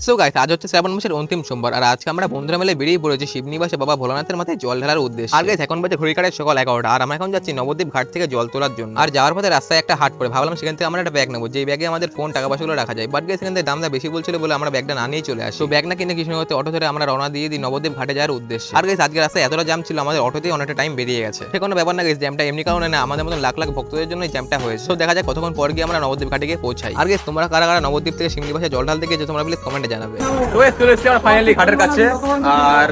So guys, আজ হচ্ছে শ্রাবণ মাসের অন্তিম সোমবার, আর আজকে আমরা বন্ধুরা মিলে বেরিয়ে পড়েছি শিবনিবাসে বাবা ভোলানাথের মাথায় জল ঢালার উদ্দেশ্যে। আর গাইস, এখন বাজে ঘড়ি কাটায় সকাল 11টা, আর আমরা এখন যাচ্ছি নবদ্বীপ ঘাট থেকে জল তোলার জন্য। আর যাওয়ার পথে রাস্তায় একটা হাট পড়ে, ভাবলাম সেখান থেকে আমরা একটা ব্যাগ নেবো, যে ব্যাগে আমাদের ফোন টাকা পয়সাগুলো রাখা যায়। বাট গাইস, সেখান থেকে দামটা বেশি বলছিল বলে আমরা ব্যাগটা না নিয়ে চলে আসি। তো ব্যাগ না কিনে কৃষ্ণনগর অটো ধরে আমরা রওনা দিয়ে দিই নবদ্বীপ ঘাটে যাওয়ার উদ্দেশ্যে। আর গাইস, আজকে রাস্তায় এতটা জ্যাম ছিল, আমাদের অটোতেই অনেকটা টাইম বেরিয়ে গেছে। সে কোনো ব্যাপার না গাইস, জ্যামটা এমনি কারণে না, আমাদের মতন লাখ লাখ ভক্তদের জন্য জ্যামটা হয়েছে। তো দেখা যাক কতক্ষণ পর গিয়ে আমরা নবদ্বীপ ঘাটে গিয়ে পৌঁছাই। আর গাইস, তোমরা কারা কারা নবদ্বীপ থেকে শিবনিবাসে জল ঢালতে গিয়েছো তোমরা প্লিজ কমেন্টে জানাবে। চলে এসেছি আমরা ফাইনালি ঘাটের কাছে। আর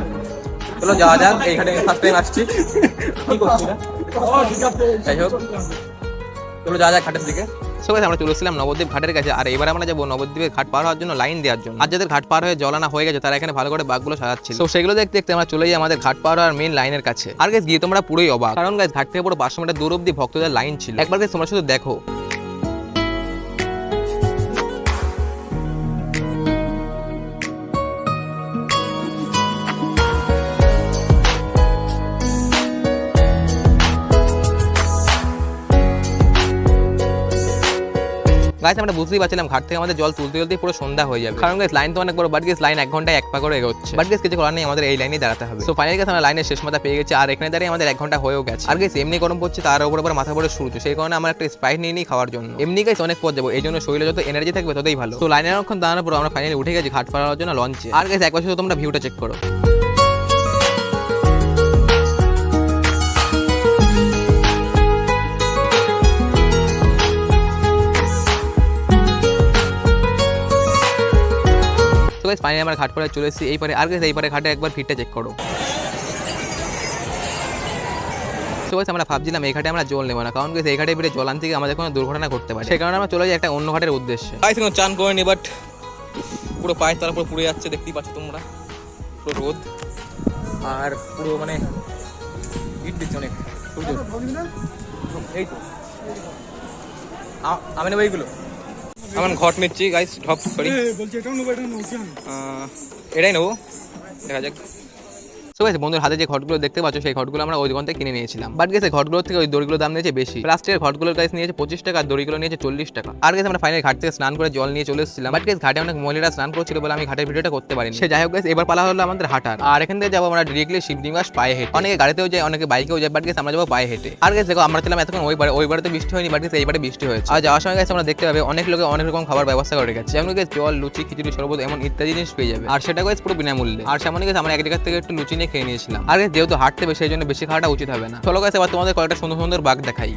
চলো যাওয়া যাক, এই ঘাটে ফার্স্ট টাইম আসছি। কি করছি না, যাই হোক চলো যাওয়া যাক ঘাটের দিকে। সো গাইস, আমরা চলে এসেছিলাম নবদ্বীপ ঘাটের কাছে, আর এবার আমরা যাবো নবদ্বীপের ঘাট পার হওয়ার জন্য লাইন দেওয়ার জন্য। আর যাদের ঘাট পার হয়ে জল আনা হয়ে গেছে তারা এখানে ভালো করে বাঘগুলো সাজাচ্ছিল। তো সেগুলো দেখতে দেখতে আমরা চলে যাই আমাদের ঘাট পার হওয়ার মেইন লাইনের কাছে। আর গাইস, গিয়ে তোমরা পুরোই অবাক, কারণ গাইস ঘাট থেকে পুরো 500 মিটার দূর অব্দি ভক্তদের লাইন ছিল। একবার গাইস তোমরা শুধু দেখো। গাইস, আমরা বুঝতেই পারছিলাম ঘাট থেকে আমাদের জল তুলতে তুলতে পুরো সন্ধ্যা হয়ে যাবে, কারণ গাইস লাইন তো অনেক বড়। বাট গাইস, লাইন 1 ঘন্টায় 1 পা করে এগোচ্ছে। বাট গাইস, কিছু করার নেই, আমাদের এই লাইনে দাঁড়াতে হবে। সো ফাইনালি গাইস, আমরা লাইনের শেষ মাথা পেয়ে গেছি, আর এখানে দাঁড়িয়ে আমাদের 1 ঘন্টা হয়েও গেছে। আর গাইস, এমনি গরম পড়ছে, তার উপর মাথা পড়ে সূর্য, সেই কারণে আমরা একটা স্প্রাইট নিয়ে নিই খাওয়ার জন্য। এমনি গাইস অনেক পথ যাবো, এই জন্য শরীরে যত এনার্জি থাকবে ততই ভালো। তো লাইনের অনেকক্ষণ দাঁড়ানোর পর আমরা ফাইনালি উঠে গেছি ঘাট পার হওয়ার জন্য লঞ্চে। আর গাইস, একবার শুধু তোমরা ভিউটা চেক করো। ফাইনালি আমরা ঘাট পাড়ে চলে এসেছি এই পারে। আর গাইস, এই পারে ঘাটে একবার ভিড়টা চেক করো। তো গাইস, আমরা ভাবছিলাম এই ঘাটে আমরা জল নেবো না, কারণ গাইস এই ঘাটে বেরিয়ে জল আনতে গিয়ে আমাদের কোনো দুর্ঘটনা ঘটতে পারে। সেই কারণে আমরা চলে যাই একটা অন্য ঘাটের উদ্দেশ্যে। গাইস, এখন চান করিনি, বাট পুরো পায়ের তার উপর পুড়ে যাচ্ছে, দেখতেই পাচ্ছ তোমরা, পুরো রোদ। আর পুরো মানে হিট দিচ্ছে অনেক। এই তো আমি নেবো এইগুলো, আমার ঘট নিচ্ছি গাইস, ঢপ সরি এটাই নেবো, দেখা যাক। সো গাইস, বন্ধুর হাতে যে ঘটগুলো দেখতে পাচ্ছ সেই ঘটগুলো আমরা ওই দোকান থেকে কিনে নিয়েছিলাম। বাট গাইস, ঘটগুলোর থেকে ওই দড়িগুলোর দাম নিয়েছে বেশি। প্লাস্টিকের ঘটগুলোর গাইস নিয়েছে 25 টাকা, আর দড়িগুলো নিয়েছে 40 টাকা। আর গাইস, আমরা ফাইনালি ঘাট থেকে স্নান করে জল নিয়ে চলে এসেছিলাম। বাট গাইস, ঘাটে অনেক মহিলারা স্নান করছিল বলে আমি ঘাটের ভিডিওটা করতে পারিনি। সে যাই হোক গাইস, এবার পালা হলো আমাদের হাঁটার। আর এখান থেকে যাবো আমরা ডিরেক্টলি শিবনিবাস পায়ে হেঁটে। অনেকে গাড়িতেও যায়, অনেকে বাইকেও যায়, বাট গাইস আমরা যাবো পায়ে হেঁটে। আর গাইস দেখো, আমরা ছিলাম এতক্ষণ ওই বাড়িতে বৃষ্টি হয়নি, বাট গাইস এইবারে বৃষ্টি হয়েছে। আর যাওয়ার সময় গাইস আমরা দেখতে পাবে অনেক লোকে অনেক রকম খাবার ব্যবস্থা করে রেখেছে, যেমন গাইস জল, লুচি, খিচুড়ি, শরবত এমন ইত্যাদি জিনিস পেয়ে যাবে। আর সেটা গাইস পুরো বিনামূল্যে। আর সামনে গাইস আমরা এক জায়গা থেকে একটু লুচি নিয়ে খেয়ে নিয়েছিলাম। আর গাইস, যেহেতু হাঁটতে হবে সেই জন্য বেশি খাওয়াটা উচিত হবে না। চলো গাইস, এবার তোমাদের কয়েকটা সুন্দর সুন্দর বাঘ দেখাই।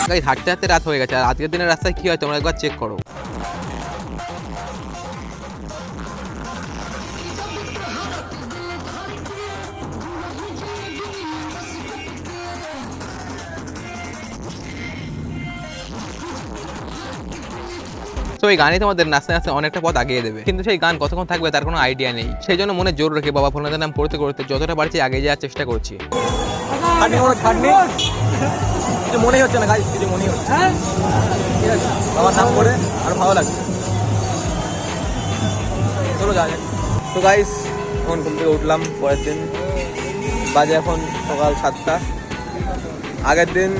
গাইস, হাঁটতে হাঁটতে রাত হয়ে গেছে, আর আজকের দিনের রাস্তায় কি হয় তোমরা একবার চেক করো। তো এই গানই তোমাদের নাচতে নাচতে অনেকটা পথ আগিয়ে দেবে, কিন্তু সেই গান কতক্ষণ থাকবে তার কোনো আইডিয়া নেই। সেই জন্য মনে জোর রেখে বাবা ভোলানাথের নাম করতে করতে যতটা পারছি আগে যাওয়ার চেষ্টা করছি। কিছু মনেই হচ্ছে না গাইস, কিছু মনেই হচ্ছে, ঠিক আছে, বাবার নাম করে আর ভালো লাগছে। চলো যাওয়া যাক। তো গাইস, এখন ঘুম থেকে উঠলাম পরের দিন, বাজে এখন সকাল 7টা। আগের দিন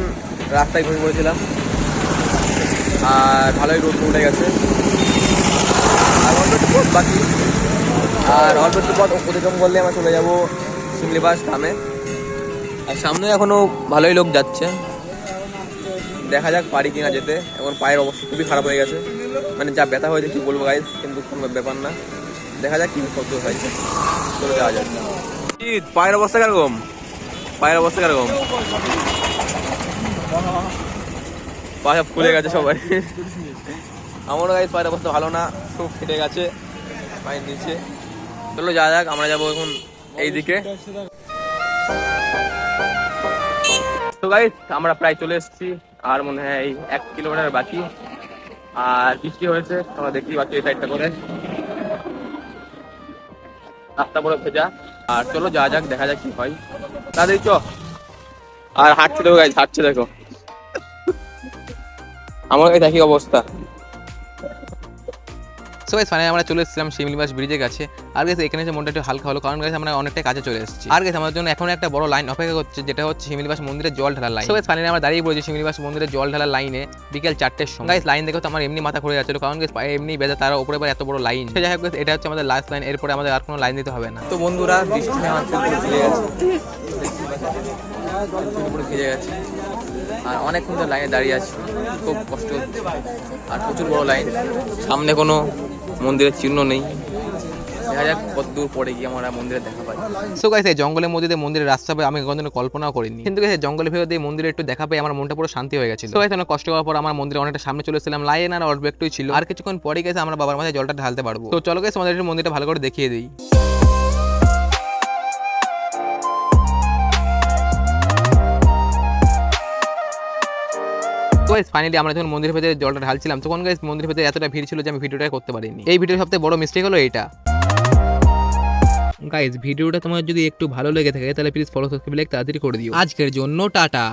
রাস্তায় ঘুমিয়ে পড়েছিলাম, আর ভালোই রোদ উঠে গেছে, আর অল্প একটু পথ বাকি। আর অল্প একটু পথ অতিক্রম করলে আমরা চলে যাবো শিমলিবাস ধামে। আর সামনে এখনো ভালোই লোক যাচ্ছে, দেখা যাক পারি কিনা যেতে। এখন পায়ের অবস্থা খুবই খারাপ হয়ে গেছে, মানে যা ব্যথা হয়েছে কি বলবো গাইস, কিন্তু কোনো ব্যাপার না, দেখা যাক কি শব্দ হয়েছে। চলে যাওয়া যাক। পায়ের অবস্থা কিরকম, পায়ের অবস্থা কিরকম? পা সব ফুলে গেছে সবাই, আমারও গাইস পায়ের অবস্থা ভালো না, খুব ফেটে গেছে পায়ের নিচে। চলো যাওয়া যাক, আমরা যাবো এখন এইদিকে। তো গাইস, আমরা প্রায় চলে এসেছি, আর মনে হয় এই 1 কিলোমিটার বাকি। আর বৃষ্টি হয়েছে, তোমরা দেখতেই পাচ্ছ এই সাইডটা করে রাস্তা পুরো ভেজা। আর চলো যাওয়া যাক, দেখা যাক কি হয়। তাড়াতাড়ি চ। আর হাঁটছে দেখো গাইস, হাঁটছে দেখো। আমার কাছে একই অবস্থা। সো গাইস ফাইনালি আমরা চলে এসেছিলাম শিমলিবাস ব্রিজের কাছে। আর গাইস এখানে যে মনটা একটু হালকা হলো, কারণ গাইস আমরা অনেকটা কাছে চলে এসেছি। আর গাইস আমাদের জন্য এখন একটা বড় লাইন অপেক্ষা করছে, যেটা হচ্ছে শিমলিবাস মন্দিরে জল ঢালার লাইন। সো গাইস ফাইনালি আমরা দাঁড়িয়ে পড়েছি শিমলিবাস মন্দিরে জল ঢালার লাইনে বিকেল 4টের সময়। গাইস লাইন দেখে তো আমার এমনি মাথা ঘুরে যাচ্ছিল, কারণ গাইস পায়ে এমনি বেজা, তার উপরে আবার এত বড় লাইন। সে যাই হোক গাইস, এটা হচ্ছে আমাদের লাস্ট লাইন, এরপরে আমাদের আর কোনো লাইন দিতে হবে না। তো বন্ধুরা বৃষ্টি আমার পুরো ভিজে গেছে, পুরো ভিজে গেছে। আর অনেকক্ষণ ধরে লাইনে দাঁড়িয়ে আছি, খুব কষ্ট হচ্ছে। আর প্রচুর বড় লাইন, সামনে কোনো মন্দিরের চিহ্ন নেই। দেখা যাক কত দূর পরে গিয়ে আমরা মন্দিরে দেখা পাই। সো গাইস এই জঙ্গলের মধ্যে দিয়ে মন্দিরের রাস্তা হবে আমি কোনোদিনও কল্পনাও করিনি, কিন্তু গাইস জঙ্গলের ভেতর দিয়ে মন্দিরে একটু দেখা পেয়ে আমার মনটা পুরো শান্তি হয়ে গেছিল। সো গাইস অনেক কষ্ট করার পর আমার মন্দিরে অনেকটা সামনে চলে এসেছিলাম। লাইন আর অল্প একটুই ছিল, আর কিছুক্ষণ পরে গেছে আমরা বাবার মাথায় জলটা ঢালতে পারবো। তো চলো গাইস আমাদের মন্দিরটা ভালো করে দেখিয়ে দিই। তো গাইস ফাইনালি আমরা যখন মন্দিরের ভেতরে জলটা ঢালছিলাম, তখন গাইস মন্দিরের ভেতরে এতটা ভিড় ছিল যে আমি ভিডিওটা করতে পারিনি। এই ভিডিওর সবথেকে বড় মিস্টেক হলো এটা। গাইস ভিডিওটা তোমার যদি একটু ভালো লেগে থাকে তাহলে প্লিজ ফলো সাবস্ক্রাইব লাইক তাড়াতাড়ি করে দিও। আজকের জন্য টাটা।